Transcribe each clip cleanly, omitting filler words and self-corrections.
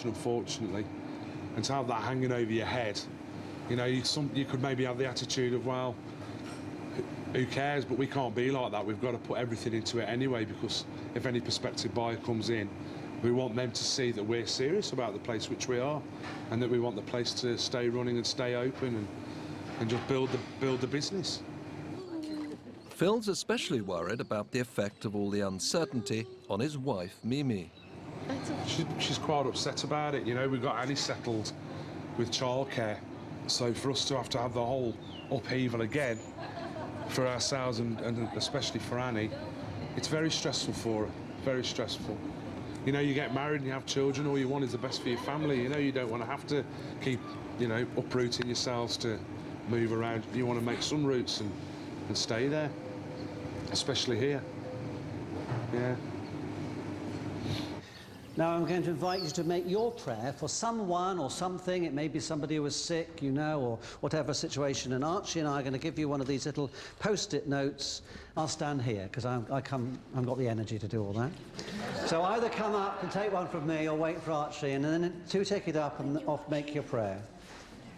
unfortunately, and to have that hanging over your head, you know, you could maybe have the attitude of, well, who cares, but we can't be like that. We've got to put everything into it anyway, because if any prospective buyer comes in, we want them to see that we're serious about the place, which we are, and that we want the place to stay running and stay open and just build the business. Phil's especially worried about the effect of all the uncertainty on his wife, Mimi. She's quite upset about it. You know, we've got Annie settled with childcare, so for us to have the whole upheaval again for ourselves and especially for Annie, it's very stressful for her, very stressful. You know, you get married and you have children, all you want is the best for your family. You know, you don't want to have to keep, you know, uprooting yourselves to move around. You want to make some roots and stay there, especially here. Yeah. Now I'm going to invite you to make your prayer for someone or something. It may be somebody who was sick, you know, or whatever situation. And Archie and I are going to give you one of these little post-it notes. I'll stand here because I've got the energy to do all that. So either come up and take one from me or wait for Archie, and then do take it up and off make your prayer.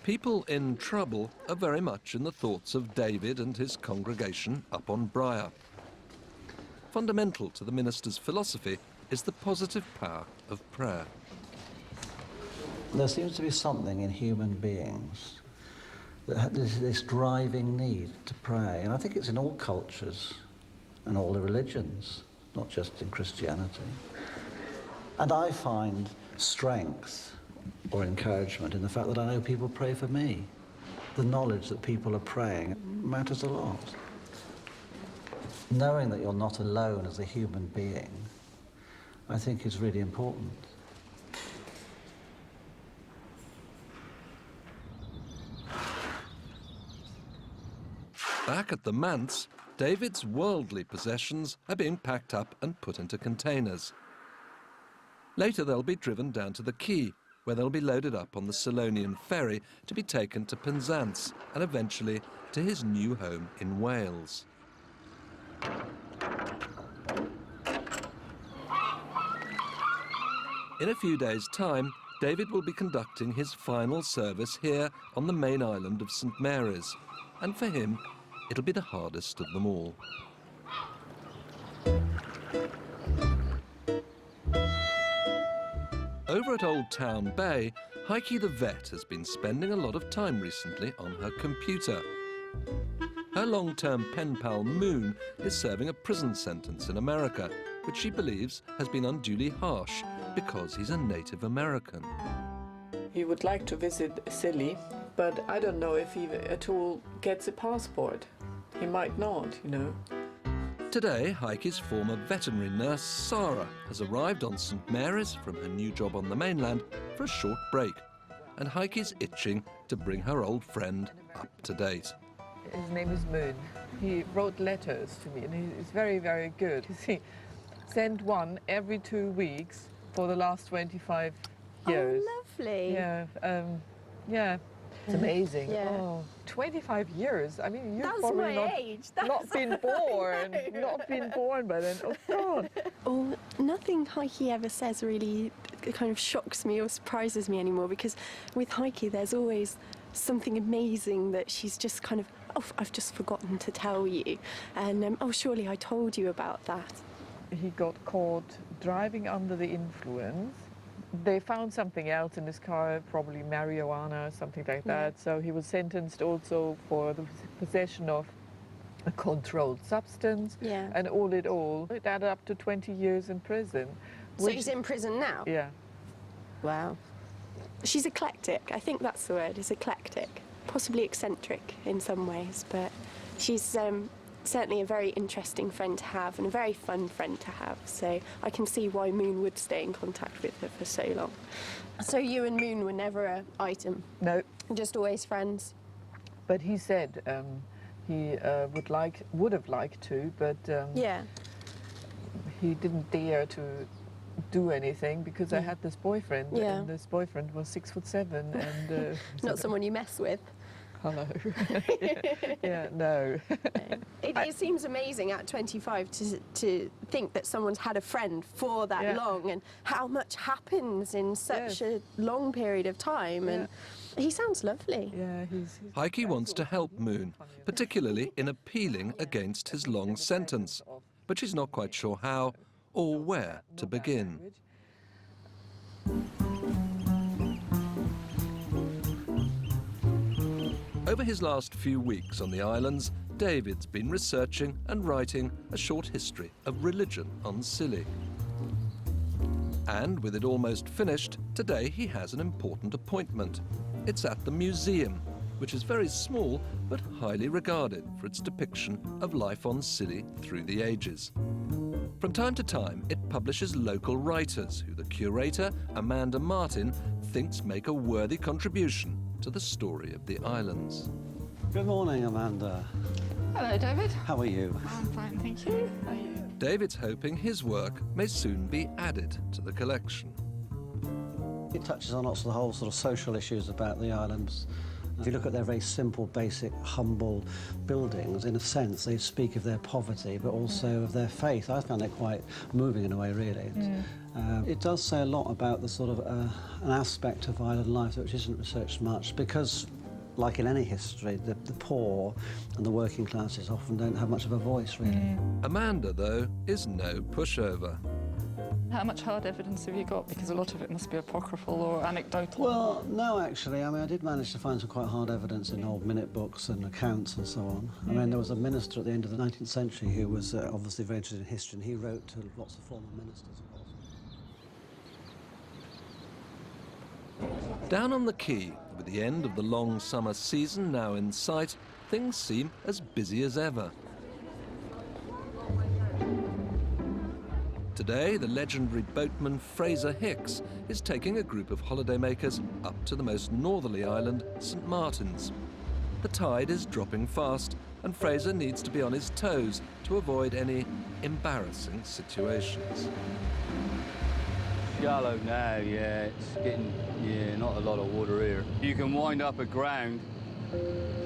People in trouble are very much in the thoughts of David and his congregation up on Briar. Fundamental to the minister's philosophy is the positive power of prayer. There seems to be something in human beings that has this driving need to pray, and I think it's in all cultures and all the religions, not just in Christianity. And I find strength or encouragement in the fact that I know people pray for me. The knowledge that people are praying matters a lot. Knowing that you're not alone as a human being, I think is really important. Back at the manse, David's worldly possessions are being packed up and put into containers. Later they'll be driven down to the quay, where they'll be loaded up on the Solonian ferry to be taken to Penzance and eventually to his new home in Wales. In a few days' time, David will be conducting his final service here on the main island of St Mary's, and for him, it'll be the hardest of them all. Over at Old Town Bay, Heike the vet has been spending a lot of time recently on her computer. Her long-term pen pal Moon is serving a prison sentence in America, which she believes has been unduly harsh because he's a Native American. He would like to visit Silly, but I don't know if he at all gets a passport. He might not, you know. Today, Heike's former veterinary nurse, Sarah, has arrived on St Mary's from her new job on the mainland for a short break, and Heike's itching to bring her old friend up to date. His name is Moon. He wrote letters to me, and he's very, very good. He sent one every 2 weeks for the last 25 years. Oh, lovely. Yeah, yeah. It's amazing. Yeah. Oh, 25 years. I mean, you've That's probably my age. not been born. Not been born by then. Oh, God. Oh, nothing Heike ever says really kind of shocks me or surprises me anymore, because with Heike there's always something amazing that she's just kind of, oh, I've just forgotten to tell you. And, oh, surely I told you about that. He got caught driving under the influence. They found something else in his car, probably marijuana or something like that. So he was sentenced also for the possession of a controlled substance. Yeah. And all in all, it added up to 20 years in prison. So he's in prison now? Yeah. Wow. She's eclectic. I think that's the word, is eclectic. Possibly eccentric in some ways, but she's certainly a very interesting friend to have and a very fun friend to have. So I can see why Moon would stay in contact with her for so long. So you and Moon were never an item? No. Just always friends? But he said he would have liked to, but yeah. He didn't dare to do anything because I had this boyfriend, and this boyfriend was 6'7" and not someone you mess with. Hello. Yeah, no. It seems amazing at 25 to think that someone's had a friend for that long, and how much happens in such a long period of time. And he sounds lovely. Yeah, he's Heike wants to help Moon, particularly in appealing against his long sentence, but she's not quite sure how or where to begin. Over his last few weeks on the islands, David's been researching and writing a short history of religion on Scilly. And with it almost finished, today he has an important appointment. It's at the museum, which is very small but highly regarded for its depiction of life on Scilly through the ages. From time to time, it publishes local writers who the curator, Amanda Martin, thinks make a worthy contribution to the story of the islands. Good morning, Amanda. Hello, David. How are you? I'm fine, thank you. How are you? David's hoping his work may soon be added to the collection. It touches on lots of the whole sort of social issues about the islands. If you look at their very simple, basic, humble buildings, in a sense, they speak of their poverty, but also of their faith. I found it quite moving in a way, really. It does say a lot about the sort of an aspect of island life which isn't researched much, because, like in any history, the poor and the working classes often don't have much of a voice, really. Amanda, though, is no pushover. How much hard evidence have you got? Because a lot of it must be apocryphal or anecdotal. Well, no, actually. I mean, I did manage to find some quite hard evidence in old minute books and accounts and so on. I mean, there was a minister at the end of the 19th century who was obviously very interested in history, and he wrote to lots of former ministers, of course. Down on the quay, with the end of the long summer season now in sight, things seem as busy as ever. Today, the legendary boatman Fraser Hicks is taking a group of holidaymakers up to the most northerly island, St Martin's. The tide is dropping fast, and Fraser needs to be on his toes to avoid any embarrassing situations. Shallow now, yeah, it's getting, not a lot of water here. You can wind up aground.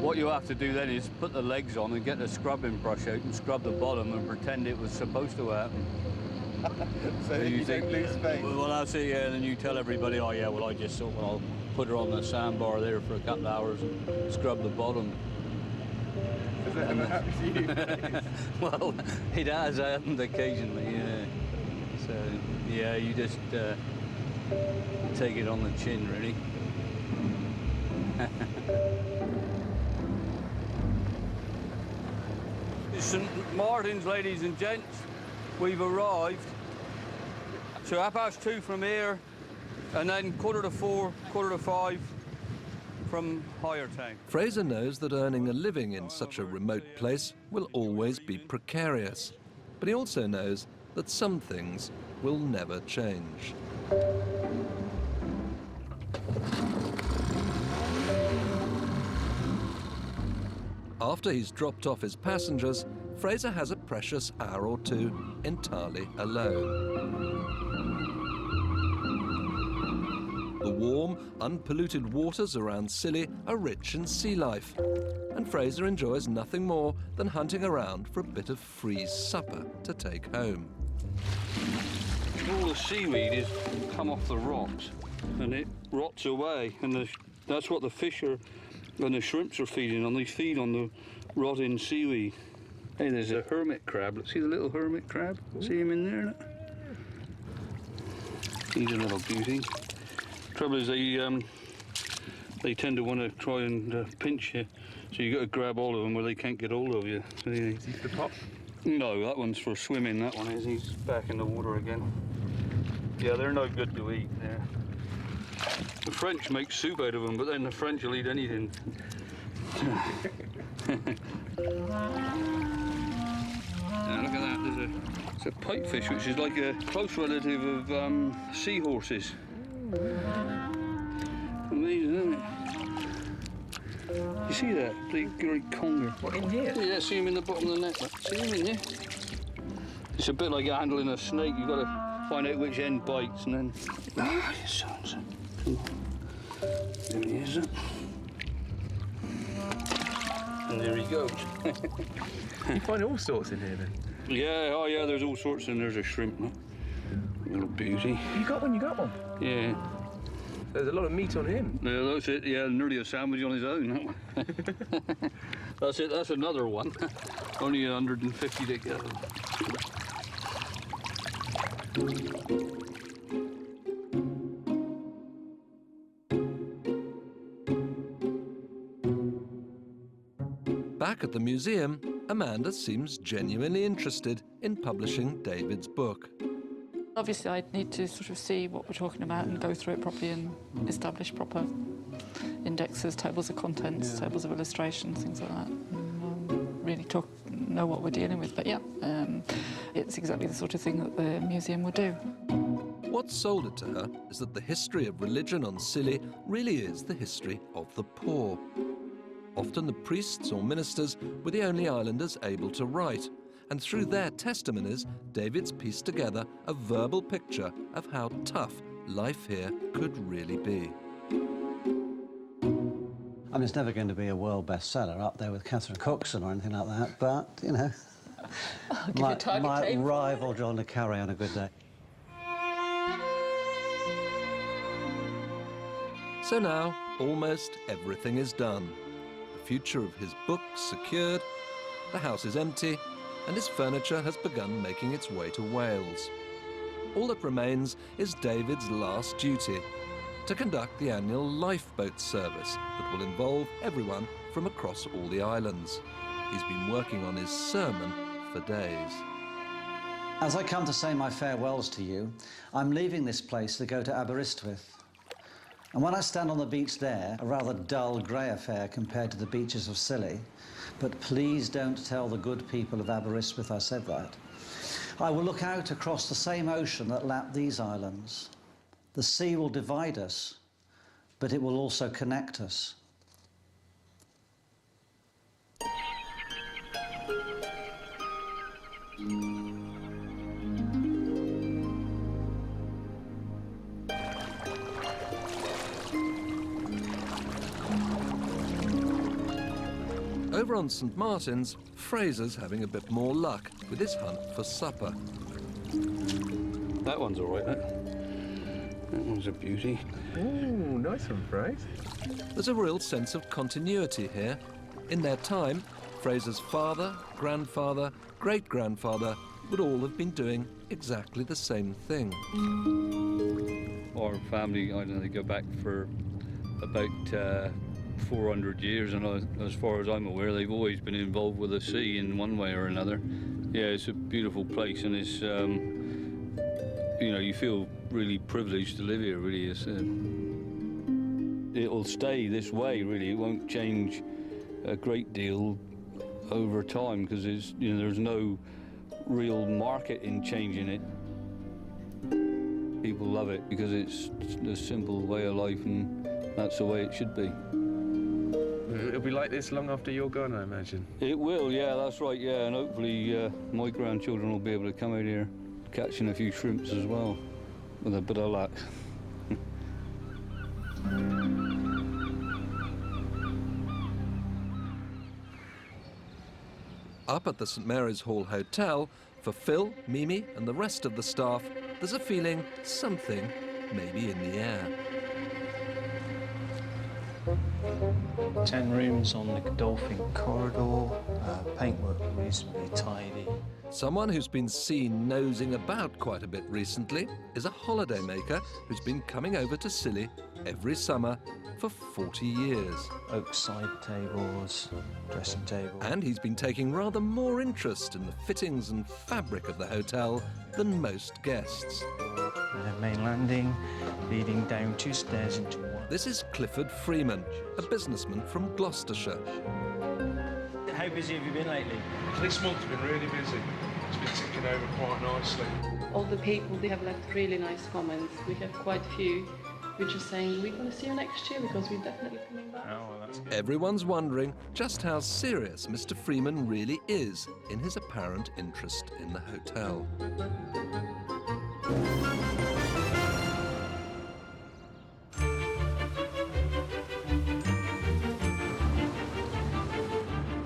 What you have to do then is put the legs on and get the scrubbing brush out and scrub the bottom and pretend it was supposed to happen. So you don't lose faith? Well, that's it, yeah, and then you tell everybody, oh yeah, well I just thought, well, I'll put her on the sandbar there for a couple of hours and scrub the bottom. Has that ever happened to you? Well, it has happened occasionally, yeah. So, yeah, you just take it on the chin, really. St Martin's, ladies and gents, we've arrived. So 2:30 from here, and then 3:45, 4:45 from Higher Town. Fraser knows that earning a living in such a remote place will always be precarious, but he also knows that some things will never change. After he's dropped off his passengers, Fraser has a precious hour or two entirely alone. The warm, unpolluted waters around Scilly are rich in sea life, and Fraser enjoys nothing more than hunting around for a bit of free supper to take home. All the seaweed is come off the rocks, and it rots away, and that's what the fish are, and the shrimps are feeding on. They feed on the rotting seaweed. Hey, there's a hermit crab. Let's see the little hermit crab. See him in there? Look. He's a little beauty. Trouble is, they tend to want to try and pinch you, so you got to grab hold of them where they can't get hold of you. So, yeah. Is he for pop? No, that one's for swimming. That one is. He's back in the water again. Yeah, they're no good to eat. Yeah. The French make soup out of them, but then the French will eat anything. Now, look at that. It's a pipefish, which is like a close relative of seahorses. Amazing, isn't it? You see that? Big great conger. What, in here? Yeah, see him in the bottom of the net. Look. See him in there? It's a bit like handling a snake. You've got to find out which end bites and then... Ah, you so-and-so. Come on. There he is. And there he goes. You find all sorts in here then? Yeah, oh yeah, there's all sorts, and there's a shrimp. Look. Little beauty. You got one, you got one. Yeah. There's a lot of meat on him. Yeah, that's it. Yeah, nearly a sandwich on his own. That one. That's it. That's another one. Only 150 to go. Back at the museum, Amanda seems genuinely interested in publishing David's book. Obviously, I'd need to sort of see what we're talking about and go through it properly and establish proper indexes, tables of contents, tables of illustrations, things like that. And, really know what we're dealing with. But yeah, it's exactly the sort of thing that the museum would do. What sold it to her is that the history of religion on Scilly really is the history of the poor. Often the priests or ministers were the only islanders able to write, and through their testimonies, David's pieced together a verbal picture of how tough life here could really be. I mean, it's never going to be a world bestseller up there with Catherine Cookson or anything like that, but, you know, might rival John le Carré on a good day. So now, almost everything is done. The future of his book secured, the house is empty, and his furniture has begun making its way to Wales. All that remains is David's last duty, to conduct the annual lifeboat service that will involve everyone from across all the islands. He's been working on his sermon for days. As I come to say my farewells to you, I'm leaving this place to go to Aberystwyth. And when I stand on the beach there, a rather dull grey affair compared to the beaches of Scilly, but please don't tell the good people of Aberystwyth I said that, I will look out across the same ocean that lapped these islands. The sea will divide us, but it will also connect us. Over on St Martin's, Fraser's having a bit more luck with his hunt for supper. That one's all right, that one's a beauty. Ooh, nice one, Fraser. There's a real sense of continuity here. In their time, Fraser's father, grandfather, great-grandfather would all have been doing exactly the same thing. Our family, I don't know, they go back for about 400 years, and as far as I'm aware, they've always been involved with the sea in one way or another. Yeah, it's a beautiful place, and it's, you know, you feel really privileged to live here, really. It'll stay this way, really. It won't change a great deal over time, because you know, there's no real market in changing it. People love it because it's a simple way of life, and that's the way it should be. It'll be like this long after you're gone, I imagine. It will, yeah, that's right, yeah, and hopefully my grandchildren will be able to come out here catching a few shrimps as well, with a bit of luck. Up at the St Mary's Hall Hotel, for Phil, Mimi and the rest of the staff, there's a feeling something may be in the air. 10 rooms on the Godolphin corridor, paintwork reasonably tidy. Someone who's been seen nosing about quite a bit recently is a holidaymaker who's been coming over to Scilly every summer for 40 years. Oak side tables, dressing table. And he's been taking rather more interest in the fittings and fabric of the hotel than most guests. Main landing, leading down 2 stairs into one. This is Clifford Freeman, a businessman from Gloucestershire. How busy have you been lately? This month's been really busy. It's been ticking over quite nicely. All the people, they have left really nice comments. We have quite a few which are saying, we're going to see you next year because we're definitely coming back. Oh, well, that's good. Everyone's wondering just how serious Mr. Freeman really is in his apparent interest in the hotel.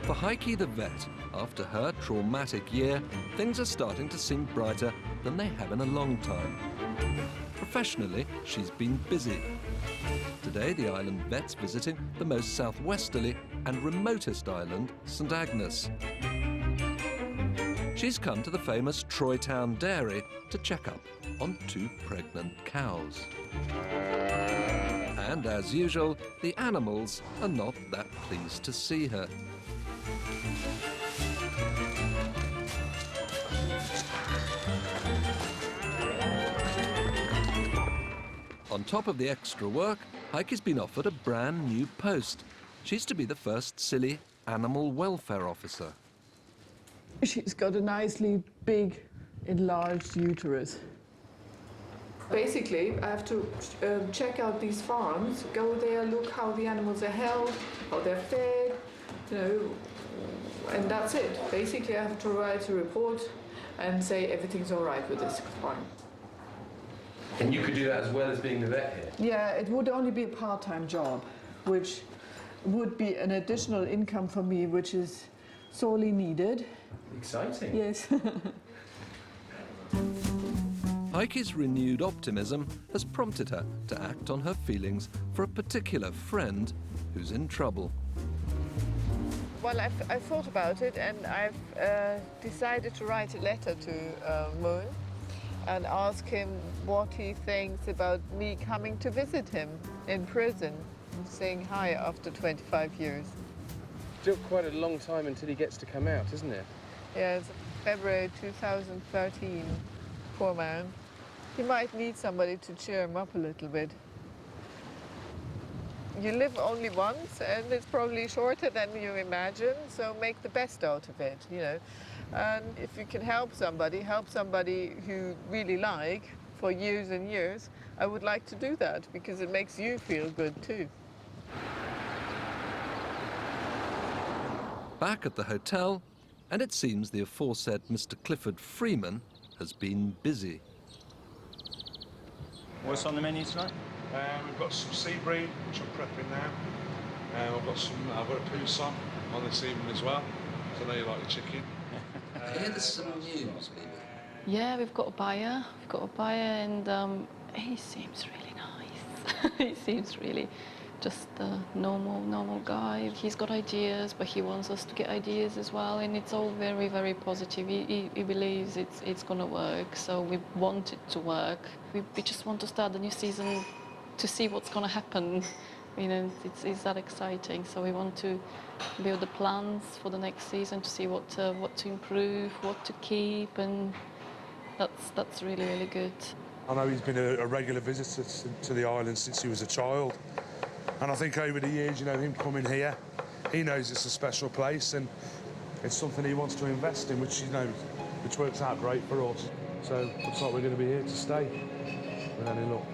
For Heike the vet, after her traumatic year, things are starting to seem brighter than they have in a long time. Professionally, she's been busy. Today, the island vet's visiting the most southwesterly and remotest island, St Agnes. She's come to the famous Troy Town Dairy to check up on 2 pregnant cows. And as usual, the animals are not that pleased to see her. On top of the extra work, Heike's been offered a brand new post. She's to be the first Scilly animal welfare officer. She's got a nicely big, enlarged uterus. Basically, I have to check out these farms, go there, look how the animals are held, how they're fed, you know, and that's it. Basically, I have to write a report and say everything's all right with this farm. And you could do that as well as being the vet here? Yeah, it would only be a part-time job, which would be an additional income for me, which is sorely needed. Exciting. Yes. Heike's renewed optimism has prompted her to act on her feelings for a particular friend who's in trouble. Well, I've thought about it, and I've decided to write a letter to Moon and ask him what he thinks about me coming to visit him in prison and saying hi after 25 years. Still quite a long time until he gets to come out, isn't it? Yes, February 2013. Poor man. He might need somebody to cheer him up a little bit. You live only once, and it's probably shorter than you imagine, so make the best out of it, you know. And if you can help somebody who really like for years and years, I would like to do that because it makes you feel good too. Back at the hotel, and it seems the aforesaid Mr. Clifford Freeman has been busy. What's on the menu tonight? We've got some sea bream, which I'm prepping now. I've got a poussin on this evening as well, so I know you like the chicken. Here there's some news, maybe. Yeah, we've got a buyer. And he seems really nice. He seems really just a normal guy. He's got ideas, but he wants us to get ideas as well, and it's all very, very positive. He believes it's going to work, so we want it to work. We just want to start the new season to see what's going to happen. You know, it's that exciting. So we want to build the plans for the next season to see what to improve, what to keep, and that's really, really good. I know he's been a regular visitor to the island since he was a child. And I think over the years, you know, him coming here, he knows it's a special place and it's something he wants to invest in, which, you know, which works out great for us. So looks like we're going to be here to stay with any luck.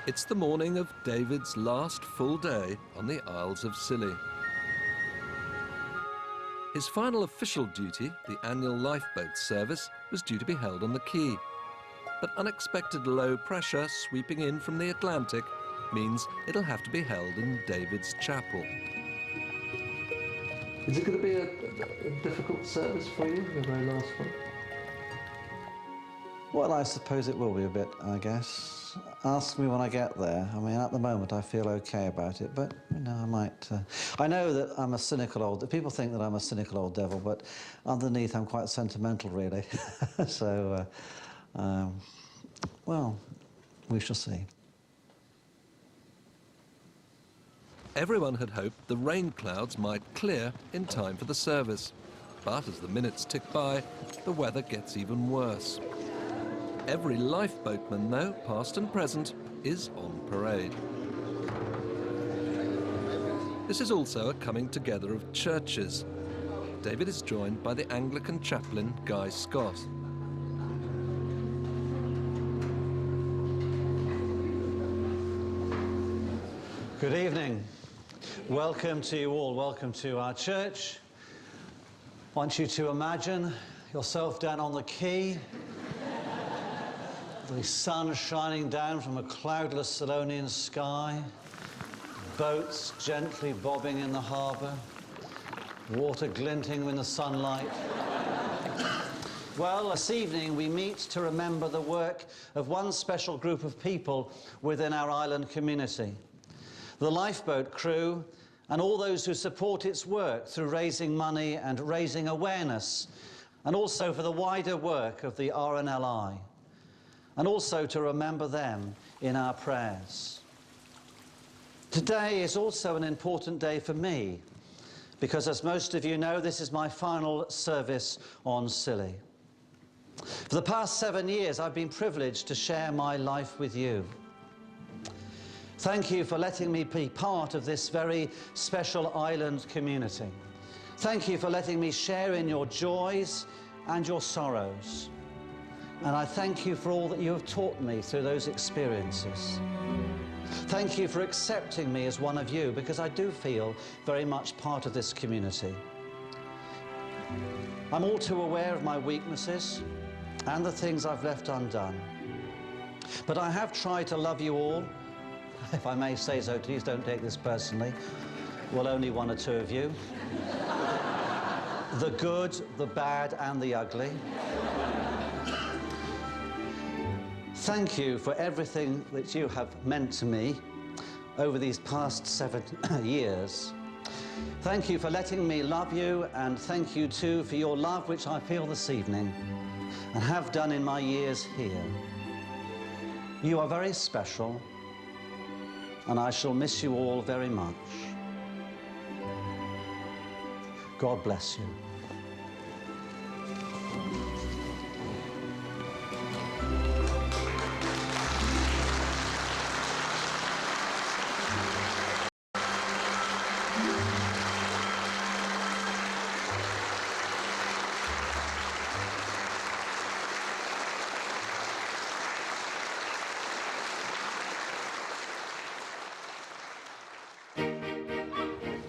It's the morning of David's last full day on the Isles of Scilly. His final official duty, the annual lifeboat service, was due to be held on the quay. But unexpected low pressure sweeping in from the Atlantic means it'll have to be held in David's chapel. Is it going to be a difficult service for you, the very last one? Well, I suppose it will be a bit, I guess. Ask me when I get there. I mean, at the moment, I feel okay about it, but, you know, I might... I know that I'm a cynical old... People think that I'm a cynical old devil, but underneath, I'm quite sentimental, really. So, well, we shall see. Everyone had hoped the rain clouds might clear in time for the service. But as the minutes tick by, the weather gets even worse. Every lifeboatman, though, past and present, is on parade. This is also a coming together of churches. David is joined by the Anglican chaplain, Guy Scott. Good evening. Welcome to you all. Welcome to our church. I want you to imagine yourself down on the quay, The sun shining down from a cloudless Salonian sky, boats gently bobbing in the harbour, water glinting in the sunlight. Well, this evening we meet to remember the work of one special group of people within our island community. The lifeboat crew and all those who support its work through raising money and raising awareness, and also for the wider work of the RNLI, and also to remember them in our prayers. Today is also an important day for me, because as most of you know, this is my final service on Scilly. For the past 7 years, I've been privileged to share my life with you. Thank you for letting me be part of this very special island community. Thank you for letting me share in your joys and your sorrows. And I thank you for all that you have taught me through those experiences. Thank you for accepting me as one of you, because I do feel very much part of this community. I'm all too aware of my weaknesses and the things I've left undone. But I have tried to love you all, if I may say so. Please don't take this personally. Well, only one or two of you. The good, the bad, and the ugly. Thank you for everything that you have meant to me over these past 7 years. Thank you for letting me love you, and thank you too for your love, which I feel this evening and have done in my years here. You are very special, and I shall miss you all very much. God bless you.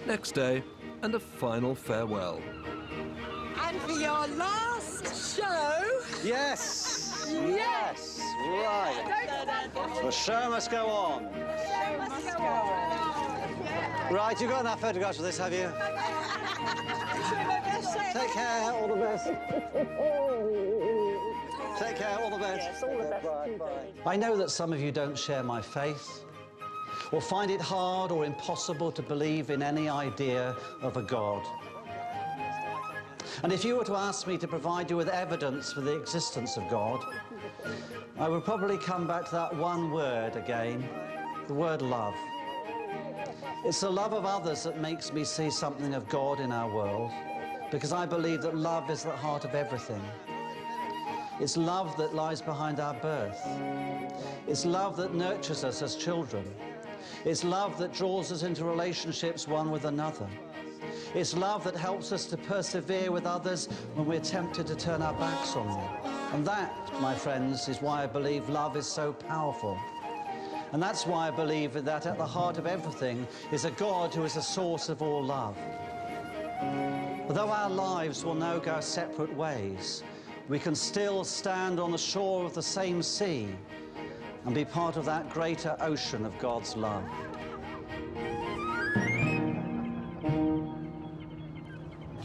Next day, and a final farewell. And for your last show... Yes! Yes! Right. The show must go on. Show must go on. Right, you've got enough photographs of this, have you? Take care, all the best. Take care, all the best. Yes, all the best. Bye. I know that some of you don't share my faith, or find it hard or impossible to believe in any idea of a God. And if you were to ask me to provide you with evidence for the existence of God, I would probably come back to that one word again, the word love. It's the love of others that makes me see something of God in our world, because I believe that love is the heart of everything. It's love that lies behind our birth. It's love that nurtures us as children. It's love that draws us into relationships one with another. It's love that helps us to persevere with others when we're tempted to turn our backs on them. And that, my friends, is why I believe love is so powerful. And that's why I believe that at the heart of everything is a God who is the source of all love. Although our lives will now go separate ways, we can still stand on the shore of the same sea and be part of that greater ocean of God's love.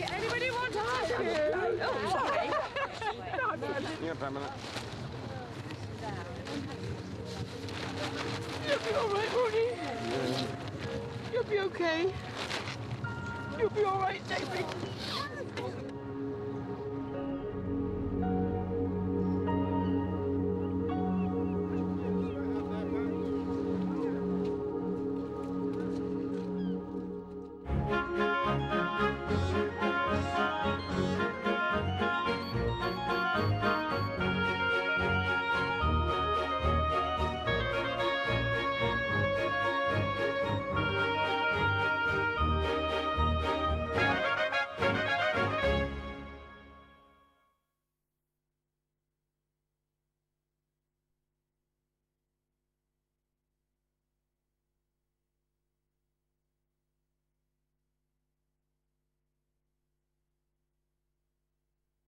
Anybody want to ask you? Oh, sorry. Yeah, Pamela. You'll be all right, won't you? You'll be okay. You'll be all right, David.